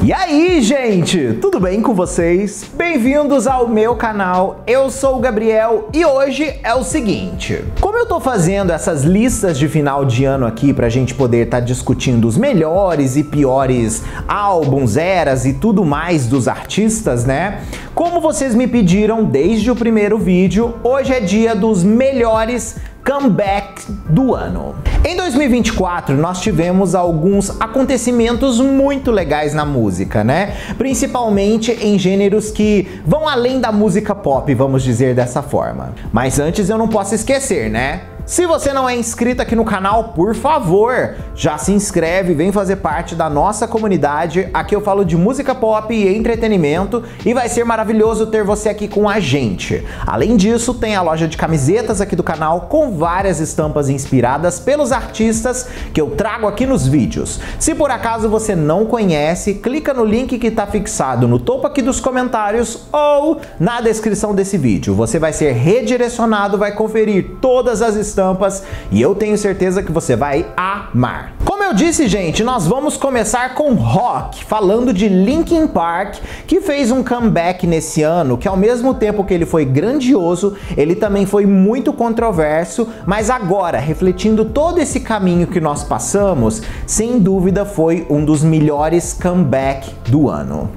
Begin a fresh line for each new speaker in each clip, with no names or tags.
E aí, gente, tudo bem com vocês? Bem-vindos ao meu canal, eu sou o Gabriel e hoje é o seguinte: como eu tô fazendo essas listas de final de ano aqui pra gente poder estar discutindo os melhores e piores álbuns, eras e tudo mais dos artistas, né? Como vocês me pediram desde o primeiro vídeo, hoje é dia dos melhores comeback do ano. Em 2024, nós tivemos alguns acontecimentos muito legais na música, né? Principalmente em gêneros que vão além da música pop, vamos dizer dessa forma. Mas antes eu não posso esquecer, né? Se você não é inscrito aqui no canal, por favor, já se inscreve, vem fazer parte da nossa comunidade. Aqui eu falo de música pop e entretenimento e vai ser maravilhoso ter você aqui com a gente. Além disso, tem a loja de camisetas aqui do canal com várias estampas inspiradas pelos artistas que eu trago aqui nos vídeos. Se por acaso você não conhece, clica no link que está fixado no topo aqui dos comentários ou na descrição desse vídeo. Você vai ser redirecionado, vai conferir todas as estampas e eu tenho certeza que você vai amar. Como eu disse, gente, nós vamos começar com rock, falando de Linkin Park, que fez um comeback nesse ano, que ao mesmo tempo que ele foi grandioso, ele também foi muito controverso, mas agora, refletindo todo esse caminho que nós passamos, sem dúvida foi um dos melhores comeback do ano.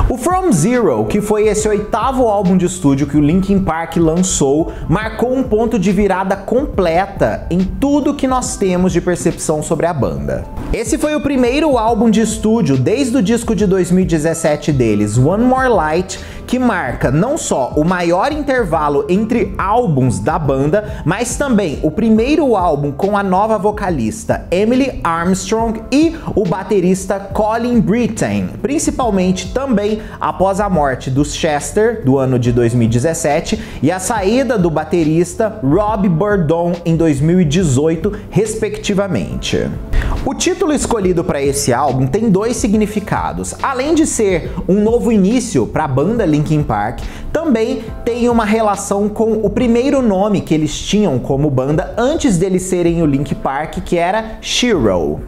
O From Zero, que foi esse 8º álbum de estúdio que o Linkin Park lançou, marcou um ponto de virada completa em tudo que nós temos de percepção sobre a banda. Esse foi o primeiro álbum de estúdio desde o disco de 2017 deles, One More Light, que marca não só o maior intervalo entre álbuns da banda, mas também o primeiro álbum com a nova vocalista Emily Armstrong e o baterista Colin Brittain, principalmente também após a morte do Chester, do ano de 2017, e a saída do baterista Rob Bourdon em 2018, respectivamente. O título escolhido para esse álbum tem dois significados. Além de ser um novo início para a banda Linkin Park, também tem uma relação com o primeiro nome que eles tinham como banda antes deles serem o Linkin Park, que era Shiro.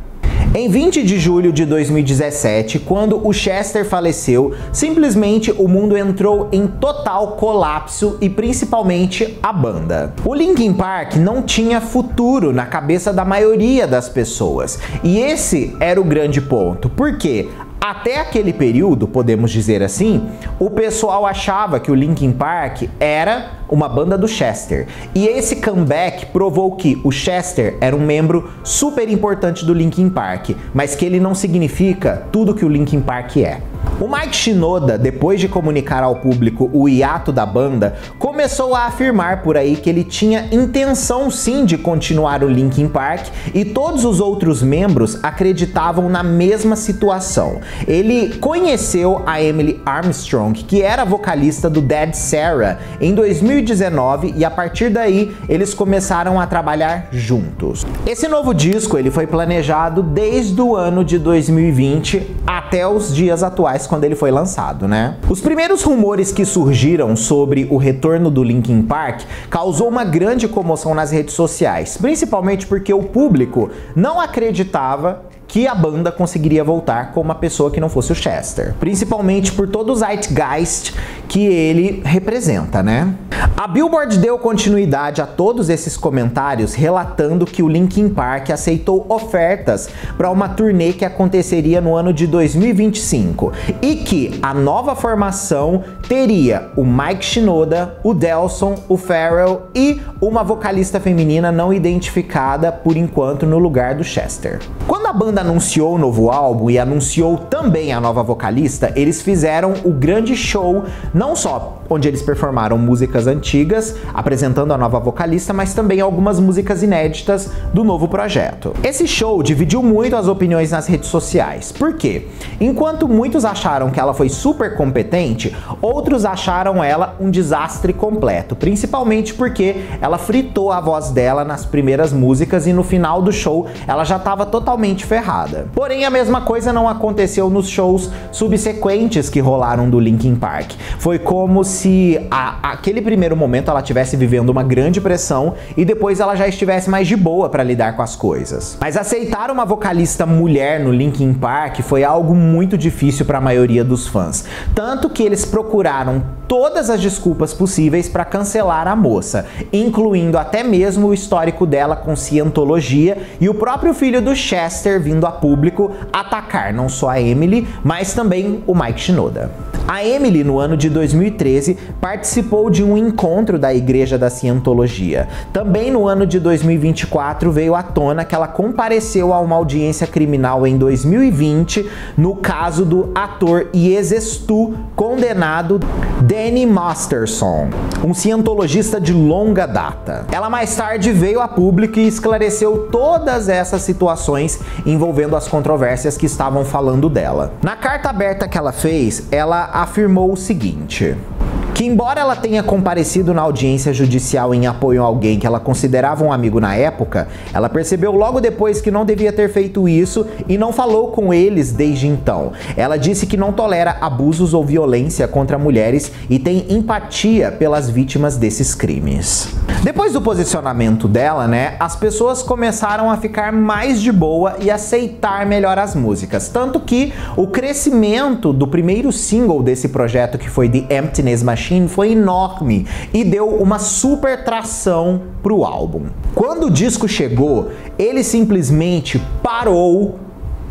Em 20 de julho de 2017, quando o Chester faleceu, simplesmente o mundo entrou em total colapso e principalmente a banda. O Linkin Park não tinha futuro na cabeça da maioria das pessoas, e esse era o grande ponto, porque até aquele período, podemos dizer assim, o pessoal achava que o Linkin Park era uma banda do Chester. E esse comeback provou que o Chester era um membro super importante do Linkin Park, mas que ele não significa tudo que o Linkin Park é. O Mike Shinoda, depois de comunicar ao público o hiato da banda, começou a afirmar por aí que ele tinha intenção sim de continuar o Linkin Park e todos os outros membros acreditavam na mesma situação. Ele conheceu a Emily Armstrong, que era vocalista do Dead Sarah, em 2019 e a partir daí eles começaram a trabalhar juntos. Esse novo disco ele foi planejado desde o ano de 2020 até os dias atuais, quando ele foi lançado, né? Os primeiros rumores que surgiram sobre o retorno do Linkin Park causou uma grande comoção nas redes sociais, principalmente porque o público não acreditava que a banda conseguiria voltar com uma pessoa que não fosse o Chester, principalmente por todo o zeitgeist que ele representa, né? A Billboard deu continuidade a todos esses comentários, relatando que o Linkin Park aceitou ofertas para uma turnê que aconteceria no ano de 2025 e que a nova formação teria o Mike Shinoda, o Delson, o Pharrell e uma vocalista feminina não identificada por enquanto no lugar do Chester. Quando a banda anunciou o novo álbum e anunciou também a nova vocalista, eles fizeram o grande show, não só onde eles performaram músicas antigas, apresentando a nova vocalista, mas também algumas músicas inéditas do novo projeto. Esse show dividiu muito as opiniões nas redes sociais. Por quê? Enquanto muitos acharam que ela foi super competente, outros acharam ela um desastre completo, principalmente porque ela fritou a voz dela nas primeiras músicas e no final do show ela já estava totalmente ferrada. Porém, a mesma coisa não aconteceu nos shows subsequentes que rolaram do Linkin Park. Foi como se aquele primeiro momento ela estivesse vivendo uma grande pressão e depois ela já estivesse mais de boa para lidar com as coisas. Mas aceitar uma vocalista mulher no Linkin Park foi algo muito difícil para a maioria dos fãs, tanto que eles procuraram todas as desculpas possíveis para cancelar a moça, incluindo até mesmo o histórico dela com Scientologia e o próprio filho do Chester vindo a público atacar não só a Emily, mas também o Mike Shinoda. A Emily, no ano de 2013, participou de um encontro da Igreja da Scientologia. Também no ano de 2024 veio à tona que ela compareceu a uma audiência criminal em 2020 no caso do ator e ex-estu condenado Danny Masterson, um cientologista de longa data. Ela mais tarde veio a público e esclareceu todas essas situações envolvendo as controvérsias que estavam falando dela. Na carta aberta que ela fez, ela afirmou o seguinte: que embora ela tenha comparecido na audiência judicial em apoio a alguém que ela considerava um amigo na época, ela percebeu logo depois que não devia ter feito isso e não falou com eles desde então. Ela disse que não tolera abusos ou violência contra mulheres e tem empatia pelas vítimas desses crimes. Depois do posicionamento dela, as pessoas começaram a ficar mais de boa e aceitar melhor as músicas, tanto que o crescimento do primeiro single desse projeto, que foi The Emptiness Machine, foi enorme e deu uma super tração pro álbum. Quando o disco chegou, ele simplesmente parou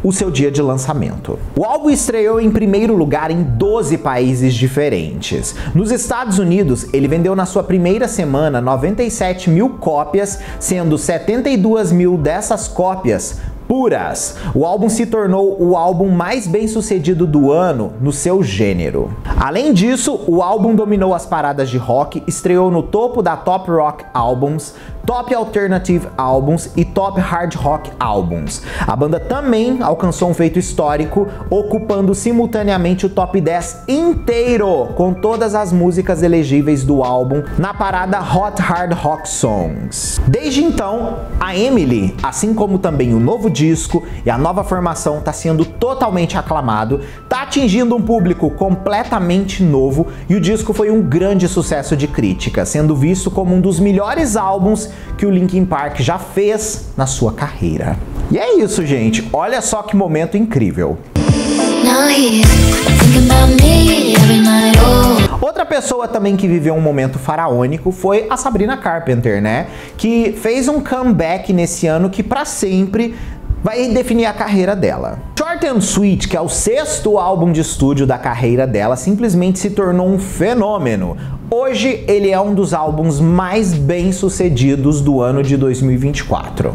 o seu dia de lançamento. O álbum estreou em primeiro lugar em 12 países diferentes. Nos Estados Unidos, ele vendeu na sua primeira semana 97 mil cópias, sendo 72 mil dessas cópias puras. O álbum se tornou o álbum mais bem sucedido do ano no seu gênero. Além disso, o álbum dominou as paradas de rock, estreou no topo da Top Rock Albums, Top Alternative Albums e Top Hard Rock Albums. A banda também alcançou um feito histórico, ocupando simultaneamente o top 10 inteiro, com todas as músicas elegíveis do álbum na parada Hot Hard Rock Songs. Desde então, a Emily, assim como também o novo disco e a nova formação, está sendo totalmente aclamado, está atingindo um público completamente novo e o disco foi um grande sucesso de crítica, sendo visto como um dos melhores álbuns que o Linkin Park já fez na sua carreira. E é isso, gente. Olha só que momento incrível. Outra pessoa também que viveu um momento faraônico foi a Sabrina Carpenter, que fez um comeback nesse ano que para sempre vai definir a carreira dela. Short and Sweet, que é o 6º álbum de estúdio da carreira dela, simplesmente se tornou um fenômeno. Hoje ele é um dos álbuns mais bem-sucedidos do ano de 2024.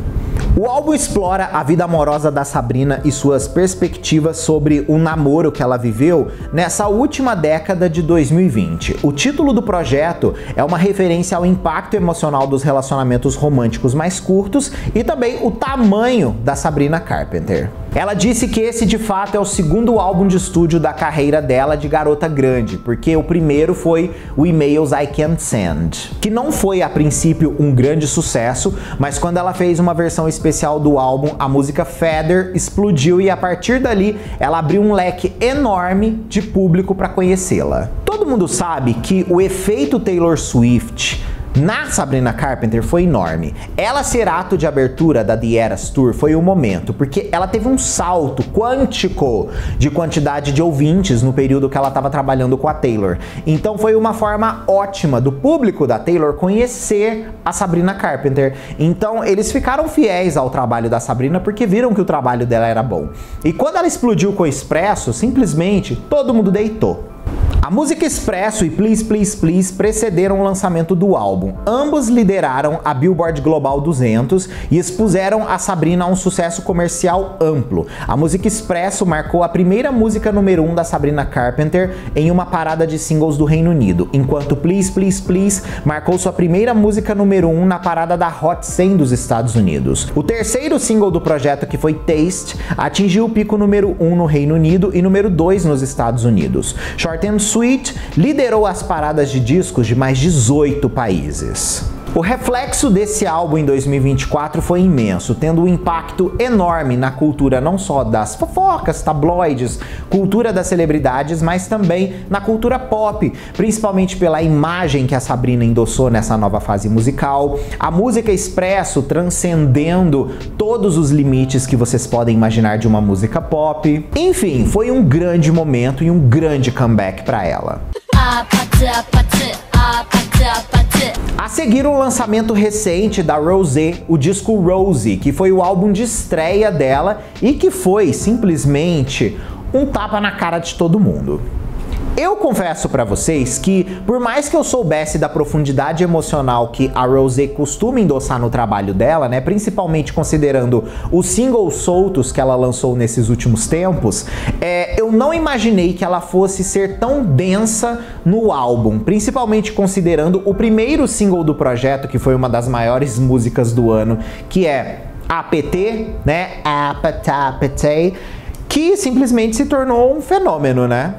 O álbum explora a vida amorosa da Sabrina e suas perspectivas sobre o namoro que ela viveu nessa última década de 2020. O título do projeto é uma referência ao impacto emocional dos relacionamentos românticos mais curtos e também o tamanho da Sabrina Carpenter. Ela disse que esse de fato é o 2º álbum de estúdio da carreira dela de garota grande, porque o primeiro foi o Emails I Can't Send, que não foi a princípio um grande sucesso, mas quando ela fez uma versão especial do álbum, a música Feather explodiu e a partir dali ela abriu um leque enorme de público para conhecê-la. Todo mundo sabe que o efeito Taylor Swift na Sabrina Carpenter foi enorme. Ela ser ato de abertura da The Eras Tour foi um momento, porque ela teve um salto quântico de quantidade de ouvintes no período que ela estava trabalhando com a Taylor. Então foi uma forma ótima do público da Taylor conhecer a Sabrina Carpenter. Então eles ficaram fiéis ao trabalho da Sabrina porque viram que o trabalho dela era bom. E quando ela explodiu com o Expresso, simplesmente todo mundo deitou. A música Expresso e Please Please Please precederam o lançamento do álbum. Ambos lideraram a Billboard Global 200 e expuseram a Sabrina a um sucesso comercial amplo. A música Expresso marcou a primeira música número 1 da Sabrina Carpenter em uma parada de singles do Reino Unido, enquanto Please Please Please marcou sua primeira música número 1 na parada da Hot 100 dos Estados Unidos. O terceiro single do projeto, que foi Taste, atingiu o pico número 1 no Reino Unido e número 2 nos Estados Unidos. Short and Sweet liderou as paradas de discos de mais 18 países. O reflexo desse álbum em 2024 foi imenso, tendo um impacto enorme na cultura não só das fofocas, tabloides, cultura das celebridades, mas também na cultura pop, principalmente pela imagem que a Sabrina endossou nessa nova fase musical, a música Expresso transcendendo todos os limites que vocês podem imaginar de uma música pop. Enfim, foi um grande momento e um grande comeback para ela. A seguir, o lançamento recente da Rosé, o disco Rosé, que foi o álbum de estreia dela e que foi simplesmente um tapa na cara de todo mundo. Eu confesso pra vocês que, por mais que eu soubesse da profundidade emocional que a Rosé costuma endossar no trabalho dela, né, principalmente considerando os singles soltos que ela lançou nesses últimos tempos, eu não imaginei que ela fosse ser tão densa no álbum, principalmente considerando o primeiro single do projeto, que foi uma das maiores músicas do ano, que é APT, né, APT, que simplesmente se tornou um fenômeno, né?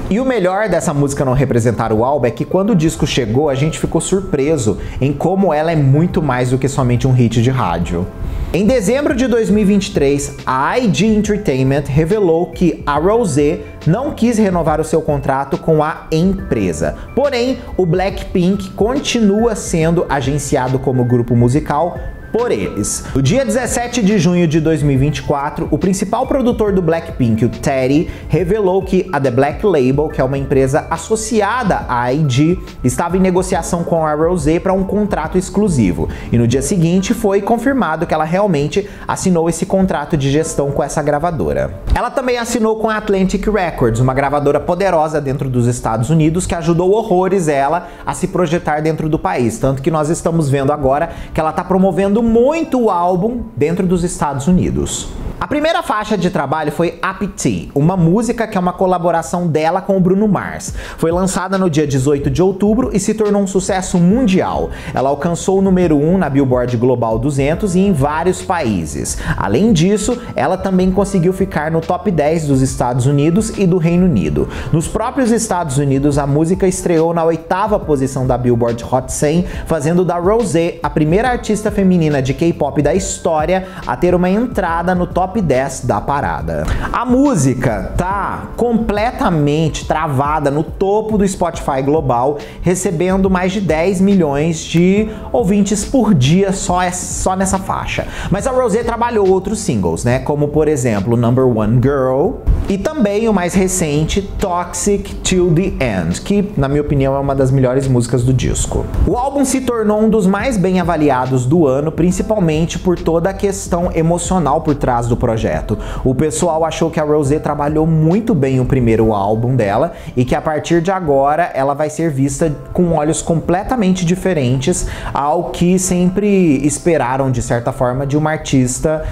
E o melhor dessa música não representar o álbum é que quando o disco chegou, a gente ficou surpreso em como ela é muito mais do que somente um hit de rádio. Em dezembro de 2023, a IG Entertainment revelou que a Rosé não quis renovar o seu contrato com a empresa. Porém, o Blackpink continua sendo agenciado como grupo musical por eles. No dia 17 de junho de 2024, o principal produtor do Blackpink, o Teddy, revelou que a The Black Label, que é uma empresa associada à IG, estava em negociação com a Rosé para um contrato exclusivo. E no dia seguinte foi confirmado que ela realmente assinou esse contrato de gestão com essa gravadora. Ela também assinou com a Atlantic Records, uma gravadora poderosa dentro dos Estados Unidos que ajudou horrores ela a se projetar dentro do país. Tanto que nós estamos vendo agora que ela está promovendo muito o álbum dentro dos Estados Unidos. A primeira faixa de trabalho foi APT, uma música que é uma colaboração dela com o Bruno Mars. Foi lançada no dia 18 de outubro e se tornou um sucesso mundial. Ela alcançou o número 1 na Billboard Global 200 e em vários países. Além disso, ela também conseguiu ficar no top 10 dos Estados Unidos e do Reino Unido. Nos próprios Estados Unidos, a música estreou na 8ª posição da Billboard Hot 100, fazendo da Rosé a primeira artista feminina de K-pop da história a ter uma entrada no top 10 da parada. A música tá completamente travada no topo do Spotify global, recebendo mais de 10 milhões de ouvintes por dia só nessa faixa. Mas a Rosé trabalhou outros singles, né? Como, por exemplo, Number One Girl e também o mais recente, Toxic Till the End, que, na minha opinião, é uma das melhores músicas do disco. O álbum se tornou um dos mais bem avaliados do ano, principalmente por toda a questão emocional por trás do projeto. O pessoal achou que a Rosé trabalhou muito bem o primeiro álbum dela e que a partir de agora ela vai ser vista com olhos completamente diferentes ao que sempre esperaram, de certa forma, de uma artista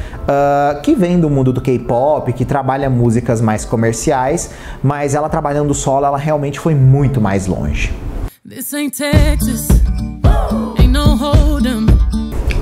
que vem do mundo do K-pop, que trabalha músicas mais comerciais, mas ela trabalhando solo, ela realmente foi muito mais longe. This ain't Texas. Ain't no hold 'em.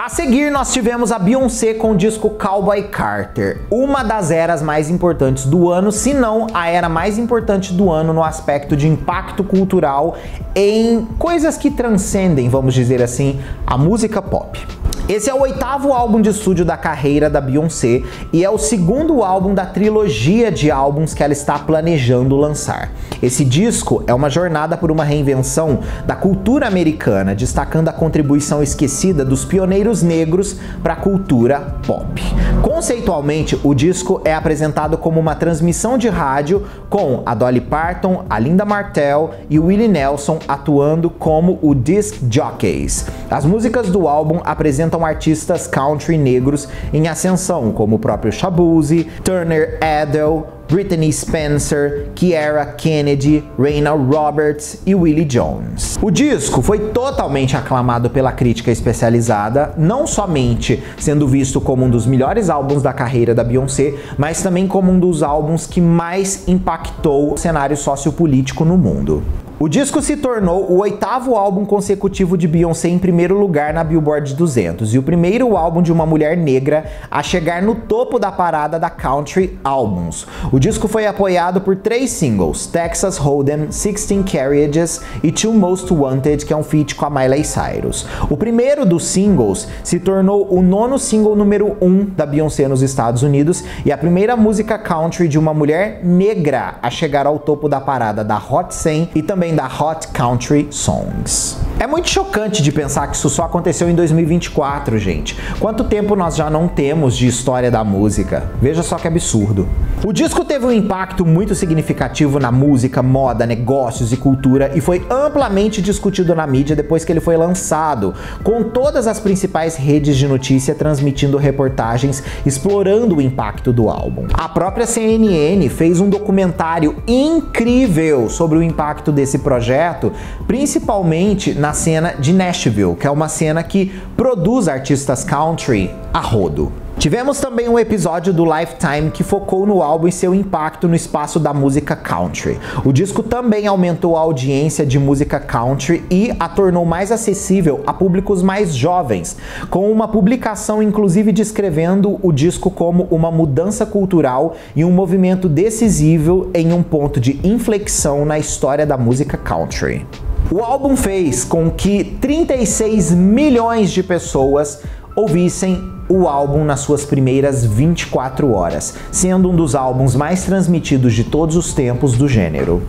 A seguir, nós tivemos a Beyoncé com o disco Cowboy Carter, uma das eras mais importantes do ano, se não a era mais importante do ano no aspecto de impacto cultural em coisas que transcendem, vamos dizer assim, a música pop. Esse é o 8º álbum de estúdio da carreira da Beyoncé e é o 2º álbum da trilogia de álbuns que ela está planejando lançar. Esse disco é uma jornada por uma reinvenção da cultura americana, destacando a contribuição esquecida dos pioneiros negros para a cultura pop. Conceitualmente, o disco é apresentado como uma transmissão de rádio com a Dolly Parton, a Linda Martell e o Willie Nelson atuando como o disc jockeys. As músicas do álbum apresentam artistas country negros em ascensão, como o próprio Shabuzi, Turner Adel, Brittany Spencer, Kiara Kennedy, Raina Roberts e Willie Jones. O disco foi totalmente aclamado pela crítica especializada, não somente sendo visto como um dos melhores álbuns da carreira da Beyoncé, mas também como um dos álbuns que mais impactou o cenário sociopolítico no mundo. O disco se tornou o 8º álbum consecutivo de Beyoncé em primeiro lugar na Billboard 200 e o primeiro álbum de uma mulher negra a chegar no topo da parada da Country Albums. O disco foi apoiado por 3 singles, Texas Hold'em, 16 Carriages e Two Most Wanted, que é um feat com a Miley Cyrus. O primeiro dos singles se tornou o 9º single número 1 da Beyoncé nos Estados Unidos e a primeira música country de uma mulher negra a chegar ao topo da parada da Hot 100 e também da Hot Country Songs. É muito chocante de pensar que isso só aconteceu em 2024, gente. Quanto tempo nós já não temos de história da música? Veja só que absurdo. O disco teve um impacto muito significativo na música, moda, negócios e cultura e foi amplamente discutido na mídia depois que ele foi lançado, com todas as principais redes de notícia transmitindo reportagens explorando o impacto do álbum. A própria CNN fez um documentário incrível sobre o impacto desse projeto, principalmente na cena de Nashville, que é uma cena que produz artistas country a rodo. Tivemos também um episódio do Lifetime que focou no álbum e seu impacto no espaço da música country. O disco também aumentou a audiência de música country e a tornou mais acessível a públicos mais jovens, com uma publicação inclusive descrevendo o disco como uma mudança cultural e um movimento decisivo em um ponto de inflexão na história da música country. O álbum fez com que 36 milhões de pessoas ouvissem o álbum nas suas primeiras 24 horas, sendo um dos álbuns mais transmitidos de todos os tempos do gênero.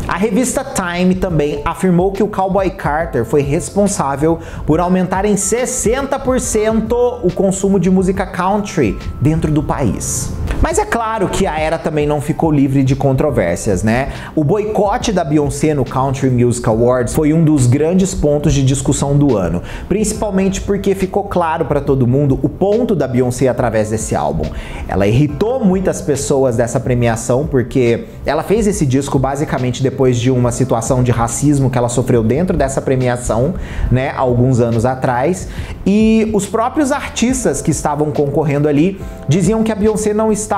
A revista Time também afirmou que o Cowboy Carter foi responsável por aumentar em 60% o consumo de música country dentro do país. Mas é claro que a era também não ficou livre de controvérsias, né? O boicote da Beyoncé no Country Music Awards foi um dos grandes pontos de discussão do ano, principalmente porque ficou claro para todo mundo o ponto da Beyoncé através desse álbum. Ela irritou muitas pessoas dessa premiação porque ela fez esse disco basicamente depois de uma situação de racismo que ela sofreu dentro dessa premiação, né, alguns anos atrás, e os próprios artistas que estavam concorrendo ali diziam que a Beyoncé não estava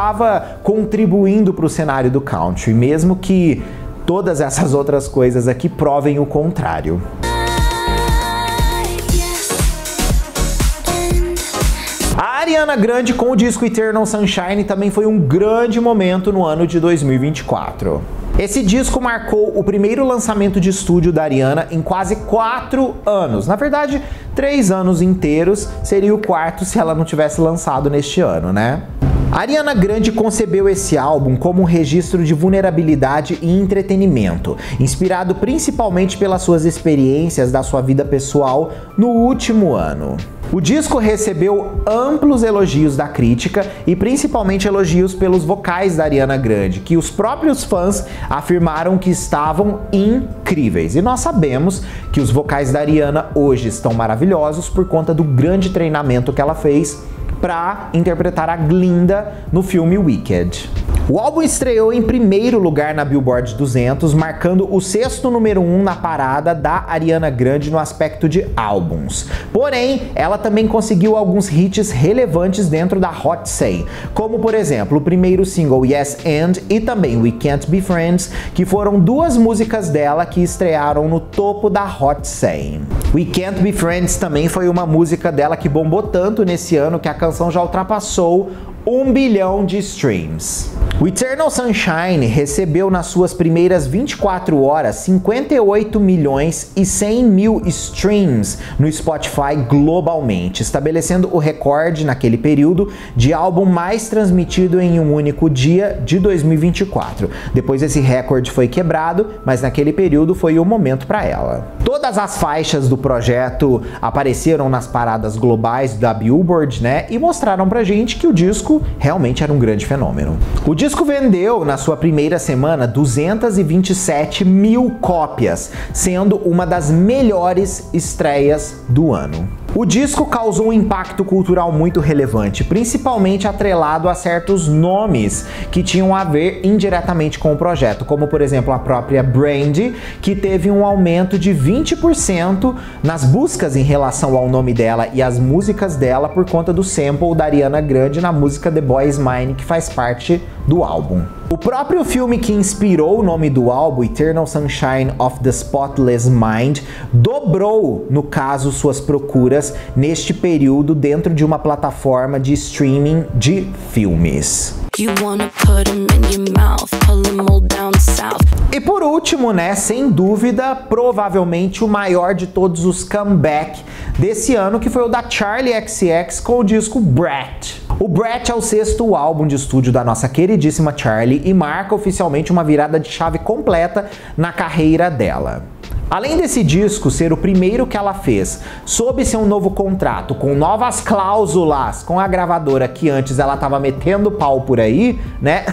contribuindo para o cenário do country, mesmo que todas essas outras coisas aqui provem o contrário. A Ariana Grande com o disco Eternal Sunshine também foi um grande momento no ano de 2024. Esse disco marcou o primeiro lançamento de estúdio da Ariana em quase 4 anos. Na verdade, 3 anos inteiros, seria o 4º se ela não tivesse lançado neste ano, né? A Ariana Grande concebeu esse álbum como um registro de vulnerabilidade e entretenimento, inspirado principalmente pelas suas experiências da sua vida pessoal no último ano. O disco recebeu amplos elogios da crítica e principalmente elogios pelos vocais da Ariana Grande, que os próprios fãs afirmaram que estavam incríveis. E nós sabemos que os vocais da Ariana hoje estão maravilhosos por conta do grande treinamento que ela fez para interpretar a Glinda no filme Wicked. O álbum estreou em primeiro lugar na Billboard 200, marcando o 6º número 1 na parada da Ariana Grande no aspecto de álbuns. Porém, ela também conseguiu alguns hits relevantes dentro da Hot 100, como por exemplo o primeiro single Yes And e também We Can't Be Friends, que foram 2 músicas dela que estrearam no topo da Hot 100. We Can't Be Friends também foi uma música dela que bombou tanto nesse ano que a canção já ultrapassou 1 bilhão de streams. O Eternal Sunshine recebeu nas suas primeiras 24 horas 58 milhões e 100 mil streams no Spotify globalmente, estabelecendo o recorde naquele período de álbum mais transmitido em um único dia de 2024. Depois esse recorde foi quebrado, mas naquele período foi o momento para ela. Todas as faixas do projeto apareceram nas paradas globais da Billboard, né, e mostraram pra gente que o disco realmente era um grande fenômeno. O disco vendeu, na sua primeira semana, 227 mil cópias, sendo uma das melhores estreias do ano. O disco causou um impacto cultural muito relevante, principalmente atrelado a certos nomes que tinham a ver indiretamente com o projeto, como por exemplo a própria Brandy, que teve um aumento de 20% nas buscas em relação ao nome dela e as músicas dela por conta do sample da Ariana Grande na música The Boy Is Mine, que faz parte do álbum. O próprio filme que inspirou o nome do álbum, Eternal Sunshine of the Spotless Mind, dobrou, no caso, suas procuras neste período dentro de uma plataforma de streaming de filmes. E por último, né, sem dúvida, provavelmente o maior de todos os comeback desse ano, que foi o da Charli XCX com o disco Brat. O Brat é o 6º álbum de estúdio da nossa queridíssima Charli e marca oficialmente uma virada de chave completa na carreira dela. Além desse disco ser o primeiro que ela fez sob seu novo contrato, com novas cláusulas com a gravadora que antes ela tava metendo pau por aí, né?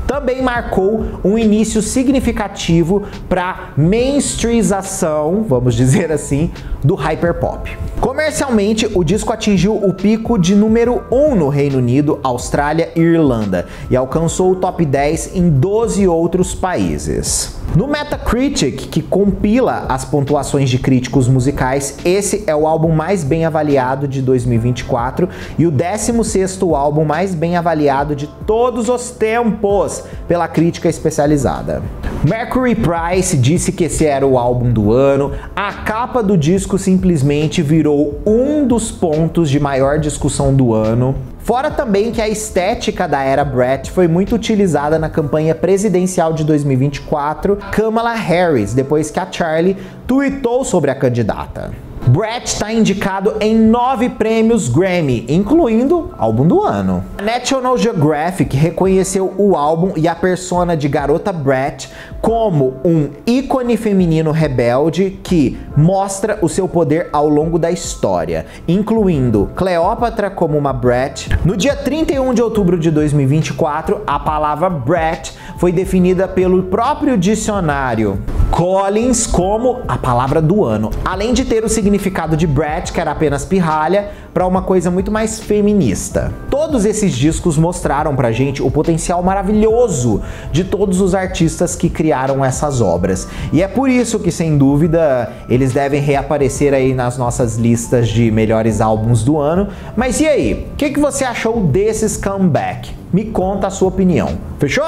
Também marcou um início significativo para mainstreamização, vamos dizer assim, do hyperpop. Comercialmente, o disco atingiu o pico de número 1 no Reino Unido, Austrália e Irlanda e alcançou o top 10 em 12 outros países. No Metacritic, que compila as pontuações de críticos musicais, esse é o álbum mais bem avaliado de 2024 e o 16º álbum mais bem avaliado de todos os tempos pela crítica especializada. Mercury Price disse que esse era o álbum do ano, a capa do disco simplesmente virou um dos pontos de maior discussão do ano. Fora também que a estética da era Brat foi muito utilizada na campanha presidencial de 2024, Kamala Harris, depois que a Charli tweetou sobre a candidata. Brat está indicado em 9 prêmios Grammy, incluindo álbum do ano. A National Geographic reconheceu o álbum e a persona de garota Brat como um ícone feminino rebelde que mostra o seu poder ao longo da história, incluindo Cleópatra como uma Brat. No dia 31 de outubro de 2024, a palavra Brat foi definida pelo próprio dicionário Collins como a palavra do ano, além de ter o significado de Brat, que era apenas pirralha, para uma coisa muito mais feminista. Todos esses discos mostraram pra gente o potencial maravilhoso de todos os artistas que criaram essas obras. E é por isso que, sem dúvida, eles devem reaparecer aí nas nossas listas de melhores álbuns do ano. Mas e aí? O que você achou desses comeback? Me conta a sua opinião. Fechou?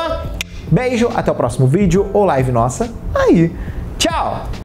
Beijo, até o próximo vídeo ou live nossa aí. Tchau!